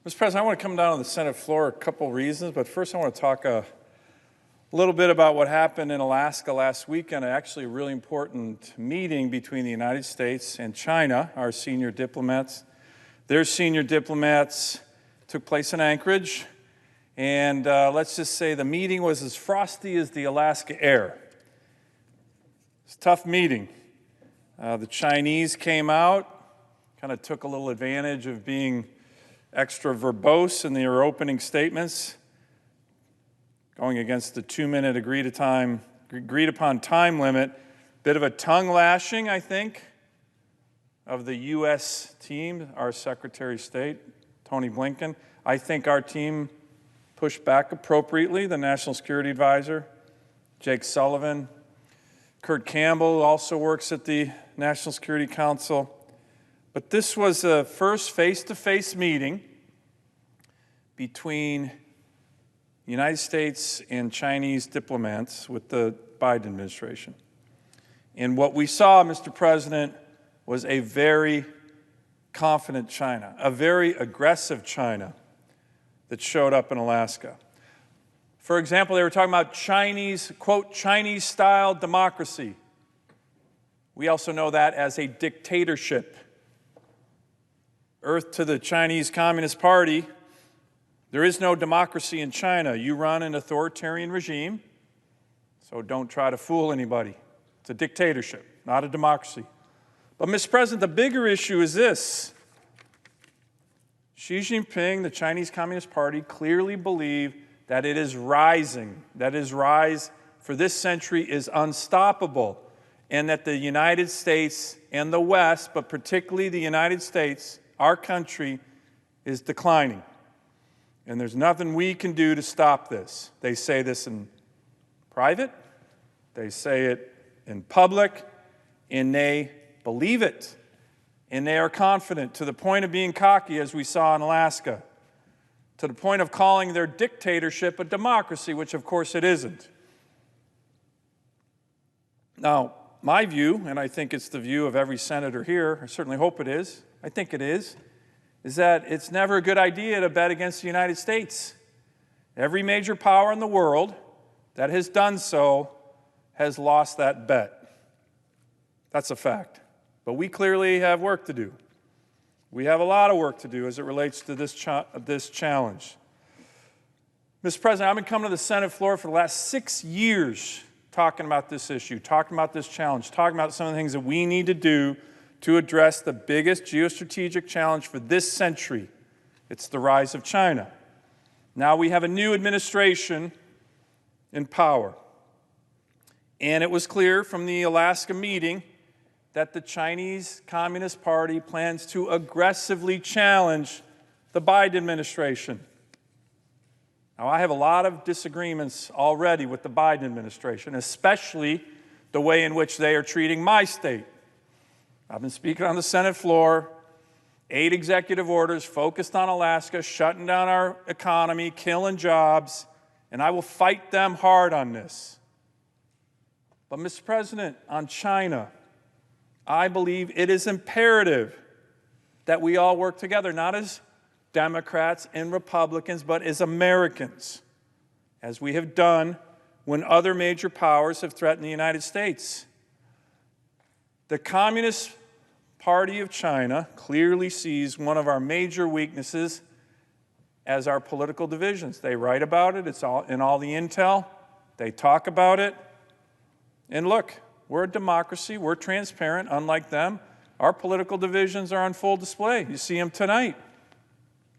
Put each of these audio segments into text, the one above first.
Mr. President, I want to come down to the Senate floor a couple reasons, but first I want to talk a little bit about what happened in Alaska last weekend, actually a really important meeting between the United States and China, our senior diplomats. Their senior diplomats took place in Anchorage, and let's just say the meeting was as frosty as the Alaska air. It's a tough meeting. The Chinese came out, kind of took a little advantage of being extra verbose in their opening statements, going against the 2-minute agreed upon time limit. Bit of a tongue lashing, I think, of the U.S. team, our Secretary of State, Tony Blinken. I think our team pushed back appropriately, the National Security Advisor, Jake Sullivan. Kurt Campbell also works at the National Security Council. But this was the first face-to-face meeting between the United States and Chinese diplomats with the Biden administration. And what we saw, Mr. President, was a very confident China, a very aggressive China that showed up in Alaska. For example, they were talking about Chinese, quote, Chinese-style democracy. We also know that as a dictatorship. Earth to the Chinese Communist Party, there is no democracy in China. You run an authoritarian regime, so don't try to fool anybody. It's a dictatorship, not a democracy. But, Mr. President, the bigger issue is this. Xi Jinping, the Chinese Communist Party, clearly believe that it is rising, that his rise for this century is unstoppable, and that the United States and the West, but particularly the United States, our country, is declining. And there's nothing we can do to stop this. They say this in private, they say it in public, and they believe it. And they are confident to the point of being cocky, as we saw in Alaska, to the point of calling their dictatorship a democracy, which of course it isn't. Now, my view, and I think it's the view of every senator here, I certainly hope it is, I think it is that it's never a good idea to bet against the United States. Every major power in the world that has done so has lost that bet. That's a fact. But we clearly have work to do. We have a lot of work to do as it relates to this challenge. Mr. President, I've been coming to the Senate floor for the last 6 years talking about this issue, talking about this challenge, talking about some of the things that we need to do to address the biggest geostrategic challenge for this century. It's the rise of China. Now we have a new administration in power. And it was clear from the Alaska meeting that the Chinese Communist Party plans to aggressively challenge the Biden administration. Now, I have a lot of disagreements already with the Biden administration, especially the way in which they are treating my state. I've been speaking on the Senate floor, 8 executive orders focused on Alaska, shutting down our economy, killing jobs, and I will fight them hard on this. But, Mr. President, on China, I believe it is imperative that we all work together, not as Democrats and Republicans, but as Americans, as we have done when other major powers have threatened the United States. The Communist Party of China clearly sees one of our major weaknesses as our political divisions. They write about it, it's all in all the intel, they talk about it, and look, we're a democracy, we're transparent, unlike them. Our political divisions are on full display. You see them tonight.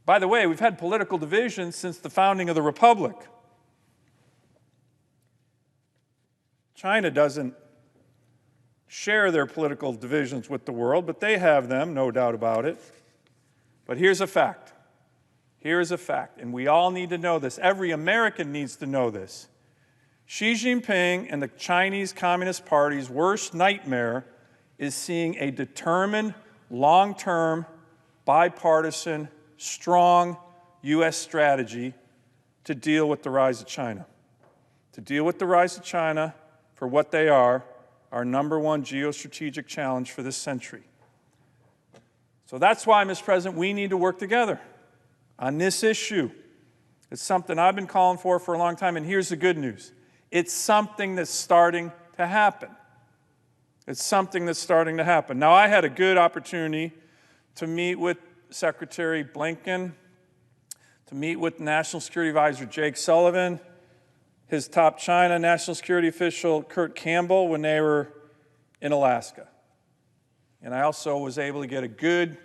By the way, we've had political divisions since the founding of the Republic. China doesn't share their political divisions with the world, but they have them, no doubt about it. But here's a fact. Here is a fact, and we all need to know this. Every American needs to know this. Xi Jinping and the Chinese Communist Party's worst nightmare is seeing a determined, long-term, bipartisan, strong U.S. strategy to deal with the rise of China. To deal with the rise of China for what they are, our number one geostrategic challenge for this century. So that's why, Mr. President, we need to work together. on this issue. It's something I've been calling for a long time, and here's the good news. It's something that's starting to happen. It's something that's starting to happen. Now, I had a good opportunity to meet with Secretary Blinken, to meet with National Security Advisor Jake Sullivan, his top China national security official Kurt Campbell when they were in Alaska. And I also was able to get a good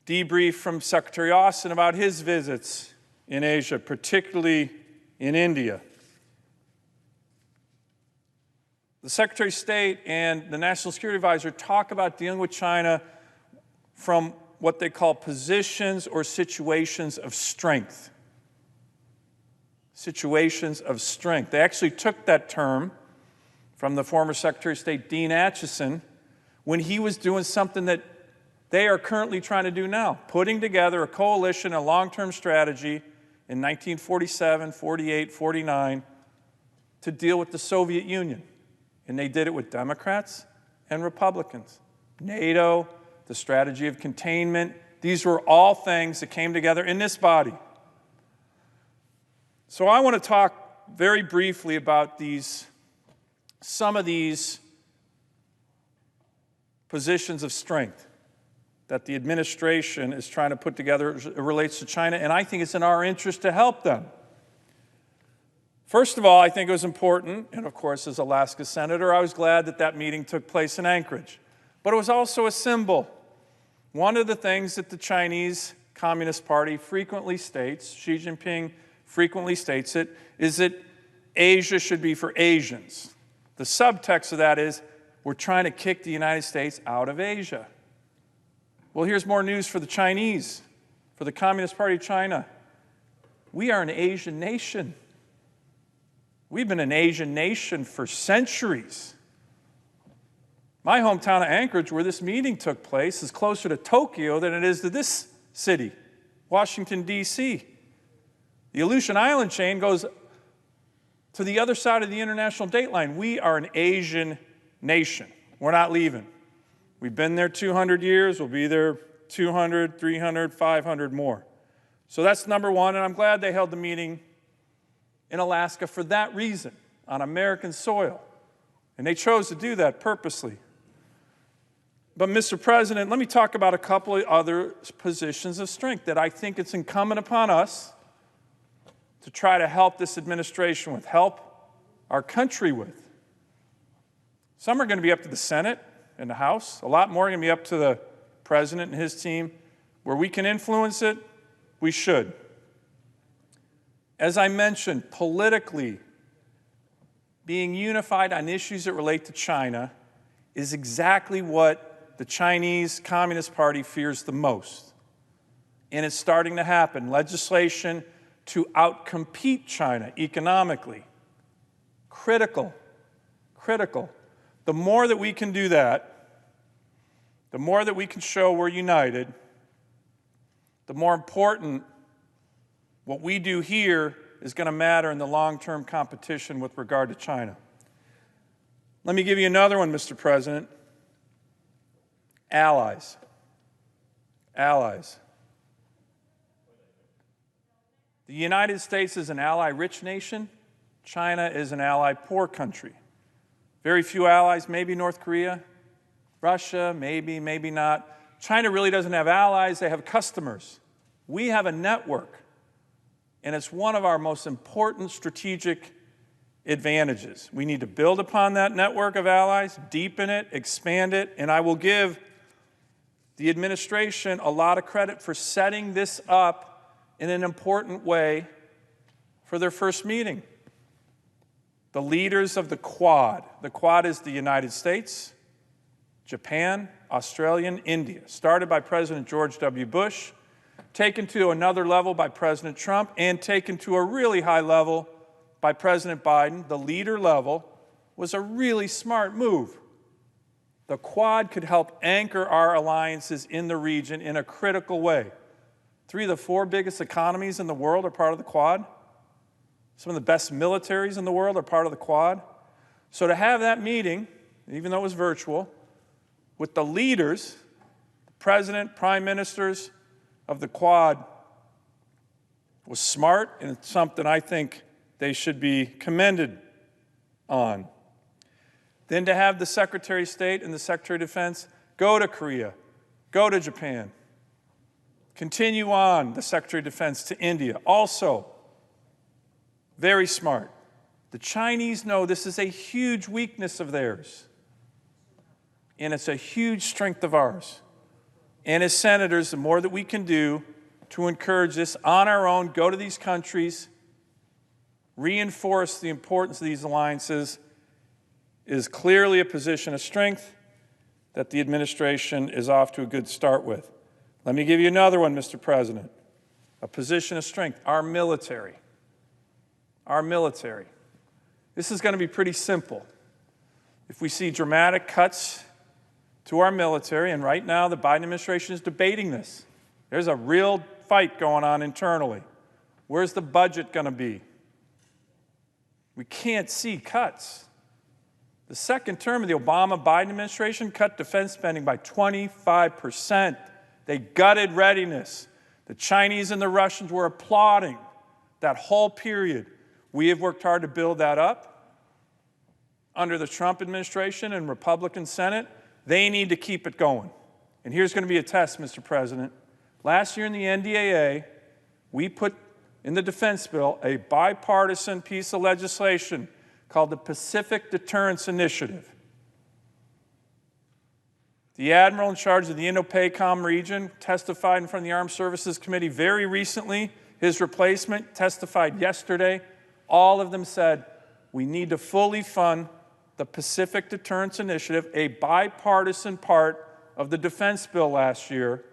debrief from Secretary Austin about his visits in Asia, particularly in India. The Secretary of State and the National Security Advisor talk about dealing with China from what they call positions or situations of strength. Situations of strength. They actually took that term from the former Secretary of State, Dean Acheson, when he was doing something that they are currently trying to do now, putting together a coalition, a long-term strategy in 1947, 48, 49 to deal with the Soviet Union. And they did it with Democrats and Republicans. NATO, the strategy of containment, these were all things that came together in this body. So I want to talk very briefly about some of these positions of strength that the administration is trying to put together as it relates to China, and I think it's in our interest to help them. First of all, I think it was important, and of course, as Alaska Senator, I was glad that that meeting took place in Anchorage. But it was also a symbol. One of the things that the Chinese Communist Party frequently states, Xi Jinping frequently states it, is that Asia should be for Asians. The subtext of that is, we're trying to kick the United States out of Asia. Well, here's more news for the Chinese, for the Communist Party of China. We are an Asian nation. We've been an Asian nation for centuries. My hometown of Anchorage, where this meeting took place, is closer to Tokyo than it is to this city, Washington, D.C. The Aleutian Island chain goes to the other side of the international date line. We are an Asian nation. We're not leaving. We've been there 200 years. We'll be there 200, 300, 500 more. So that's number one, and I'm glad they held the meeting in Alaska for that reason, on American soil. And they chose to do that purposely. But, Mr. President, let me talk about a couple of other positions of strength that I think it's incumbent upon us to try to help this administration with, help our country with. Some are going to be up to the Senate and the House. A lot more are going to be up to the President and his team. Where we can influence it, we should. As I mentioned, politically, being unified on issues that relate to China is exactly what the Chinese Communist Party fears the most. And it's starting to happen. Legislation to outcompete China economically. Critical. The more that we can do that, the more that we can show we're united, the more important what we do here is going to matter in the long-term competition with regard to China. Let me give you another one, Mr. President. Allies. Allies. The United States is an ally-rich nation. China is an ally-poor country. Very few allies, maybe North Korea, Russia, maybe not. China really doesn't have allies, they have customers. We have a network, and it's one of our most important strategic advantages. We need to build upon that network of allies, deepen it, expand it, and I will give the administration a lot of credit for setting this up in an important way for their first meeting. The leaders of the Quad. The Quad is the United States, Japan, Australia, and India. Started by President George W. Bush, taken to another level by President Trump, and taken to a really high level by President Biden. The leader level was a really smart move. The Quad could help anchor our alliances in the region in a critical way. 3 of the 4 biggest economies in the world are part of the Quad. Some of the best militaries in the world are part of the Quad. So to have that meeting, even though it was virtual, with the leaders, the president, prime ministers of the Quad was smart, and it's something I think they should be commended on. Then to have the Secretary of State and the Secretary of Defense go to Korea, go to Japan, continue on the Secretary of Defense to India, also very smart. The Chinese know this is a huge weakness of theirs, and it's a huge strength of ours. And as senators, the more that we can do to encourage this on our own, go to these countries, reinforce the importance of these alliances, is clearly a position of strength that the administration is off to a good start with. Let me give you another one, Mr. President. A position of strength, our military. Our military. This is going to be pretty simple. If we see dramatic cuts to our military, and right now the Biden administration is debating this. There's a real fight going on internally. Where's the budget going to be? We can't see cuts. The second term of the Obama-Biden administration cut defense spending by 25%. They gutted readiness. The Chinese and the Russians were applauding that whole period. We have worked hard to build that up. Under the Trump administration and Republican Senate, they need to keep it going. And here's going to be a test, Mr. President. Last year in the NDAA, we put in the defense bill a bipartisan piece of legislation called the Pacific Deterrence Initiative. The admiral in charge of the Indo-PACOM region testified in front of the Armed Services Committee very recently. His replacement testified yesterday. All of them said, we need to fully fund the Pacific Deterrence Initiative, a bipartisan part of the defense bill last year.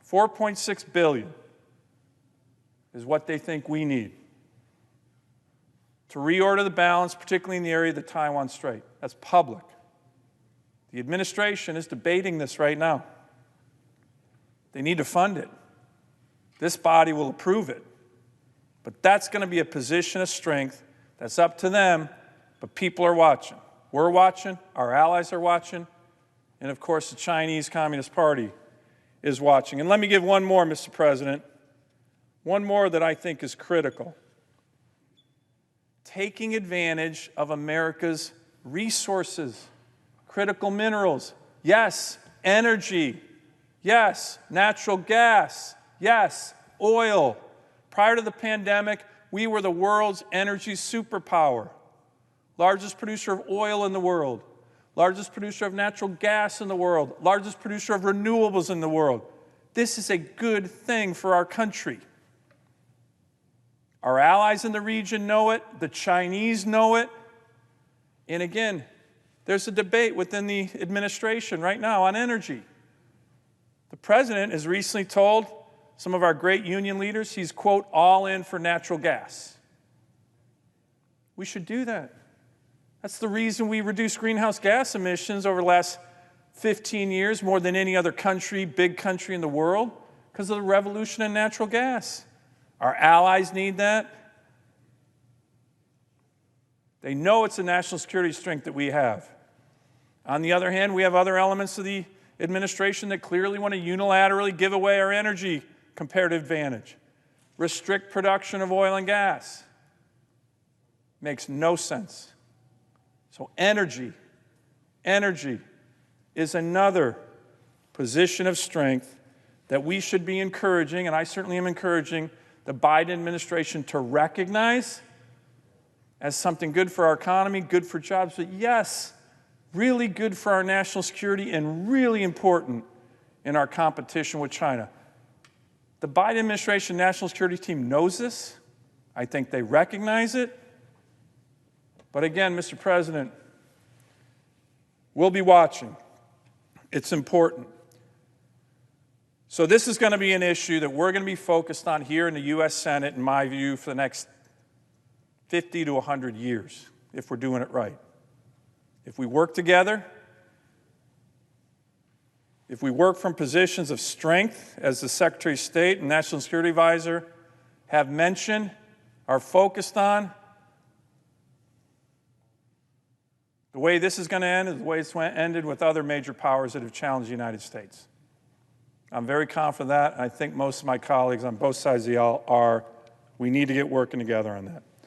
$4.6 billion is what they think we need to reorder the balance, particularly in the area of the Taiwan Strait. That's public. The administration is debating this right now. They need to fund it. This body will approve it. But that's going to be a position of strength. That's up to them, but people are watching. We're watching, our allies are watching, and of course the Chinese Communist Party is watching. And let me give one more, Mr. President, one more that I think is critical. Taking advantage of America's resources, critical minerals, yes, energy, yes, natural gas, yes, oil. Prior to the pandemic, we were the world's energy superpower. Largest producer of oil in the world, largest producer of natural gas in the world, largest producer of renewables in the world. This is a good thing for our country. Our allies in the region know it, the Chinese know it, and again, there's a debate within the administration right now on energy. The president has recently told some of our great union leaders he's, quote, all in for natural gas. We should do that. That's the reason we reduced greenhouse gas emissions over the last 15 years more than any other country, big country in the world, because of the revolution in natural gas. Our allies need that. They know it's a national security strength that we have. On the other hand, we have other elements of the administration that clearly want to unilaterally give away our energy comparative advantage. Restrict production of oil and gas. Makes no sense. So energy is another position of strength that we should be encouraging, and I certainly am encouraging the Biden administration to recognize as something good for our economy, good for jobs, but yes, really good for our national security and really important in our competition with China. The Biden administration national security team knows this. I think they recognize it. But again, Mr. President, we'll be watching. It's important. So this is going to be an issue that we're going to be focused on here in the U.S. Senate, in my view, for the next 50 to 100 years, if we're doing it right. If we work together, if we work from positions of strength, as the Secretary of State and National Security Advisor have mentioned, are focused on, the way this is going to end is the way it's ended with other major powers that have challenged the United States. I'm very confident of that. I think most of my colleagues on both sides of the aisle are. We need to get working together on that.